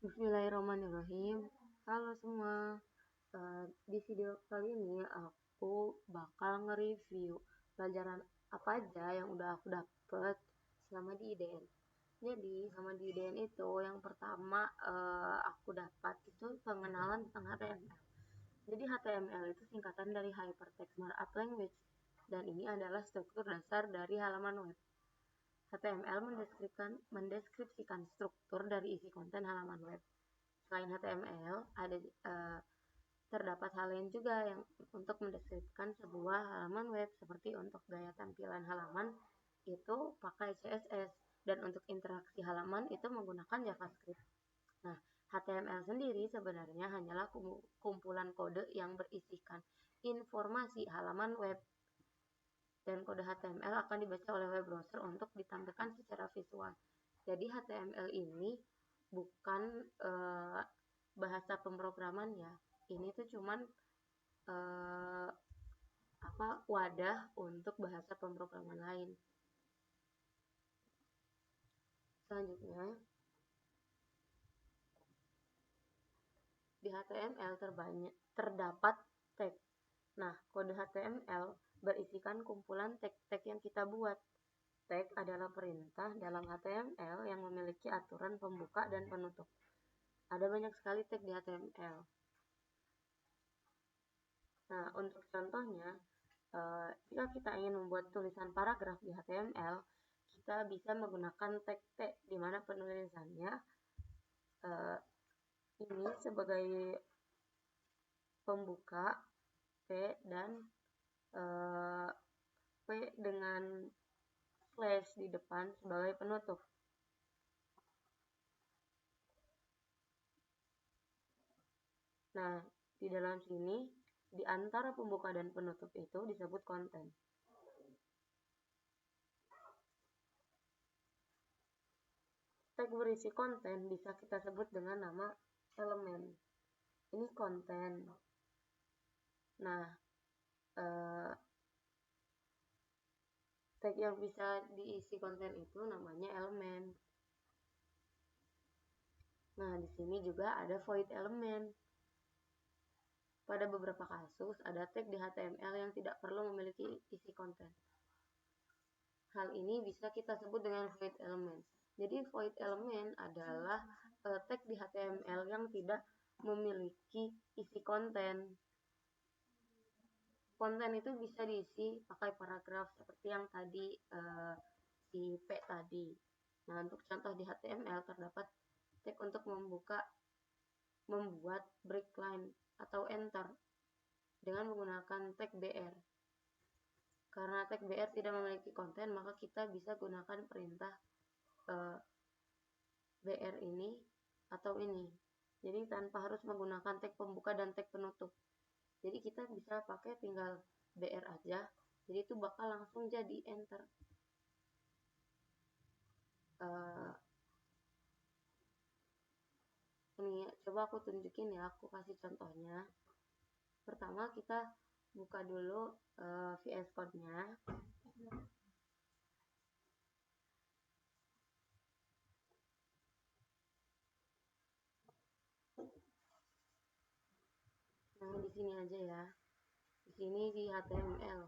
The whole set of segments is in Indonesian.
Bismillahirrahmanirrahim. Halo semua. Di video kali ini aku bakal nge-review pelajaran apa aja yang udah aku dapet selama di IDN. Jadi selama di IDN itu yang pertama aku dapat itu pengenalan tentang HTML. Jadi HTML itu singkatan dari Hypertext Markup Language dan ini adalah struktur dasar dari halaman web. HTML mendeskripsikan struktur dari isi konten halaman web. Selain HTML, terdapat hal lain juga yang untuk mendeskripsikan sebuah halaman web, seperti untuk gaya tampilan halaman itu pakai CSS dan untuk interaksi halaman itu menggunakan JavaScript. Nah, HTML sendiri sebenarnya hanyalah kumpulan kode yang berisikan informasi halaman web, dan kode HTML akan dibaca oleh web browser untuk ditampilkan secara visual. Jadi HTML ini bukan bahasa pemrograman ya. Ini tuh cuman wadah untuk bahasa pemrograman lain. Selanjutnya, di HTML terdapat tag. Nah, kode HTML berisikan kumpulan tag-tag yang kita buat. Tag adalah perintah dalam HTML yang memiliki aturan pembuka dan penutup. Ada banyak sekali tag di HTML. Nah, untuk contohnya, jika kita ingin membuat tulisan paragraf di HTML, kita bisa menggunakan tag T, di mana penulisannya ini sebagai pembuka T dan P dengan slash di depan sebagai penutup. Nah, di dalam sini, di antara pembuka dan penutup itu disebut konten. Tag berisi konten bisa kita sebut dengan nama elemen. Ini konten. Nah, tag yang bisa diisi konten itu namanya elemen. Nah, di sini juga ada void element. Pada beberapa kasus, ada tag di HTML yang tidak perlu memiliki isi konten. Hal ini bisa kita sebut dengan void element. Jadi void element adalah tag di HTML yang tidak memiliki isi konten. Konten itu bisa diisi pakai paragraf seperti yang tadi si P tadi. Nah, untuk contoh di HTML terdapat tag untuk membuat break line atau enter dengan menggunakan tag BR. Karena tag BR tidak memiliki konten, maka kita bisa gunakan perintah BR ini atau ini. Jadi tanpa harus menggunakan tag pembuka dan tag penutup. Jadi kita bisa pakai tinggal BR aja. Jadi itu bakal langsung jadi enter. Ini coba aku tunjukin ya, aku kasih contohnya. Pertama kita buka dulu VS Code-nya. Nah, di sini aja ya. Di sini di HTML.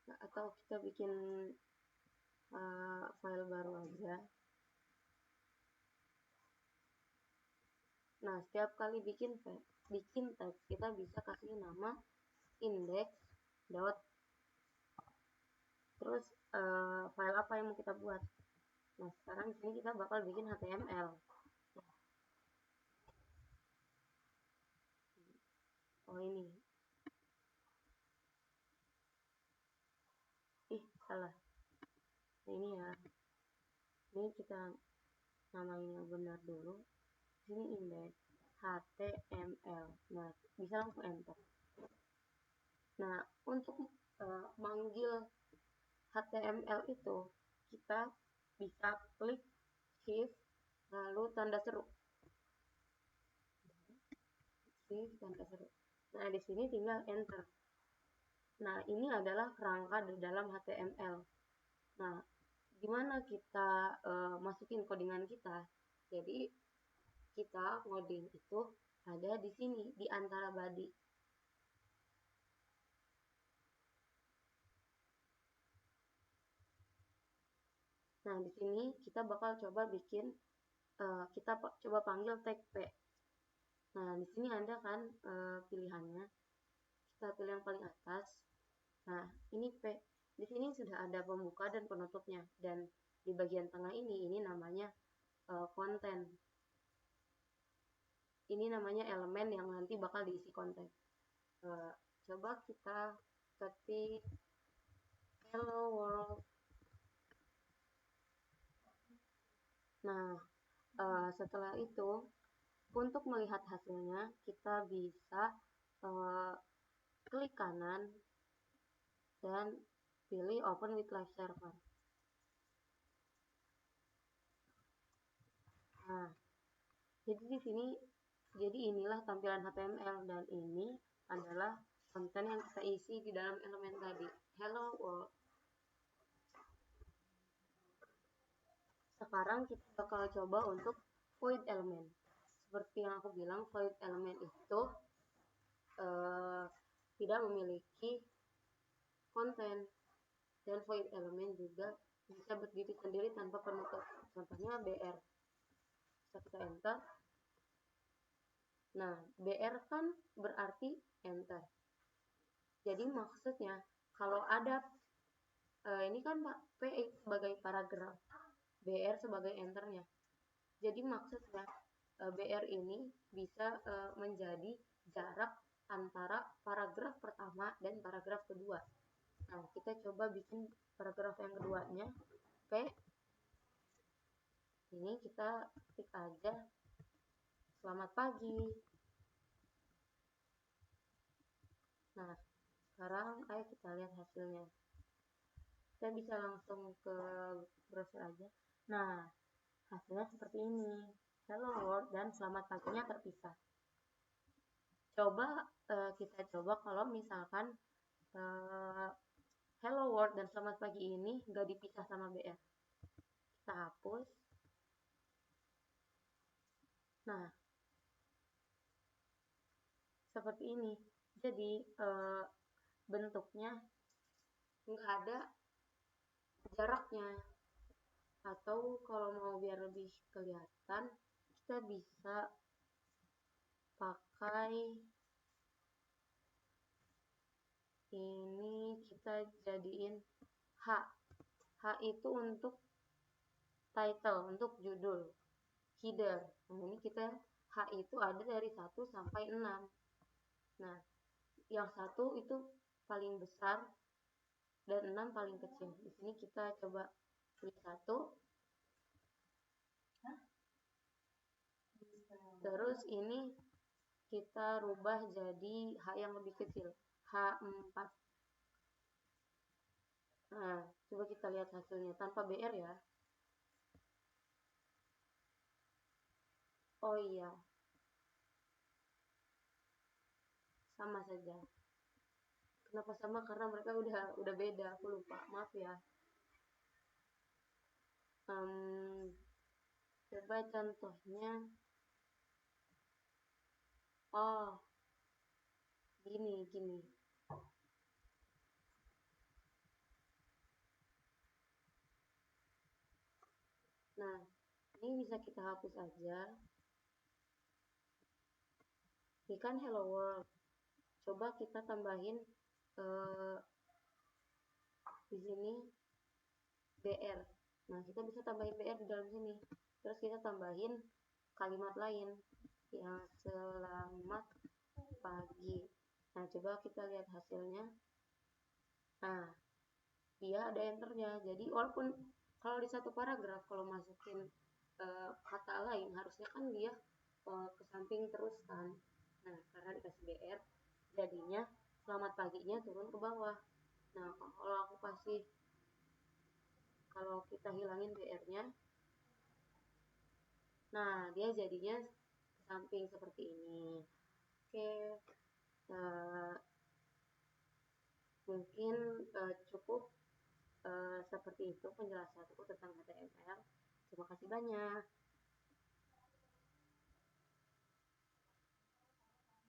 Nah, atau kita bikin file baru aja. Nah, setiap kali bikin tag, kita bisa kasih nama index dot terus file apa yang mau kita buat. Nah, sekarang di sini kita bakal bikin HTML. Oh, ini. Salah. Nah, ini ya. Ini kita namain yang benar dulu. Sini index HTML. Nah, bisa langsung enter. Nah, untuk manggil HTML itu kita bisa klik shift lalu tanda seru. Shift tanda seru. Nah, di sini tinggal enter. Nah, ini adalah kerangka di dalam HTML. Nah, gimana kita masukin codingan kita? Jadi, kita ngoding itu ada di sini, di antara body. Nah, di sini kita bakal coba bikin, kita coba panggil tag P. Nah, di sini ada kan pilihannya. Kita pilih yang paling atas. Nah, ini P. Di sini sudah ada pembuka dan penutupnya. Dan di bagian tengah ini namanya konten. Ini namanya elemen yang nanti bakal diisi konten. Coba kita ketik hello world. Nah, setelah itu untuk melihat hasilnya kita bisa klik kanan dan pilih open with live server. Nah, jadi di sini inilah tampilan HTML dan ini adalah konten yang kita isi di dalam elemen tadi. Hello world. Sekarang kita bakal coba untuk void element. Seperti yang aku bilang, void element itu tidak memiliki konten, dan void element juga bisa berdiri sendiri tanpa penutup. Contohnya BR. Bisa kita enter. Nah, BR kan berarti enter. Jadi maksudnya kalau ada ini kan P sebagai paragraf, BR sebagai enternya. Jadi maksudnya BR ini bisa menjadi jarak antara paragraf pertama dan paragraf kedua. Nah, kita coba bikin paragraf yang keduanya. P. Ini kita ketik aja selamat pagi. Nah, sekarang ayo kita lihat hasilnya. Kita bisa langsung ke browser aja. Nah, hasilnya seperti ini. Hello world dan selamat paginya terpisah. Coba kita coba kalau misalkan hello world dan selamat pagi ini nggak dipisah sama BR. Kita hapus. Nah, seperti ini. Jadi bentuknya nggak ada jaraknya. Atau kalau mau biar lebih kelihatan, kita bisa pakai ini, kita jadiin H. H itu untuk title, untuk judul. Header. Nah, ini kita H itu ada dari 1 sampai 6. Nah, yang 1 itu paling besar dan 6 paling kecil. Di sini kita coba pilih 1. Terus ini kita rubah jadi H yang lebih kecil, H4. Nah, coba kita lihat hasilnya tanpa BR ya. Oh iya, sama saja. Kenapa sama? Karena mereka udah beda, aku lupa, maaf ya. Coba contohnya, oh gini. Nah, ini bisa kita hapus aja. Ini kan hello world. Coba kita tambahin di sini BR. Nah, kita bisa tambahin BR di dalam sini. Terus kita tambahin kalimat lain yang selamat pagi. Nah, coba kita lihat hasilnya. Nah, dia ada enternya. Jadi walaupun kalau di satu paragraf kalau masukin kata lain harusnya kan dia ke samping terus kan. Nah, karena dikasih BR jadinya selamat paginya turun ke bawah. Nah, kalau kita hilangin BR-nya, nah dia jadinya ke samping seperti ini. Oke, Mungkin cukup seperti itu penjelasanku tentang HTML. Terima kasih banyak.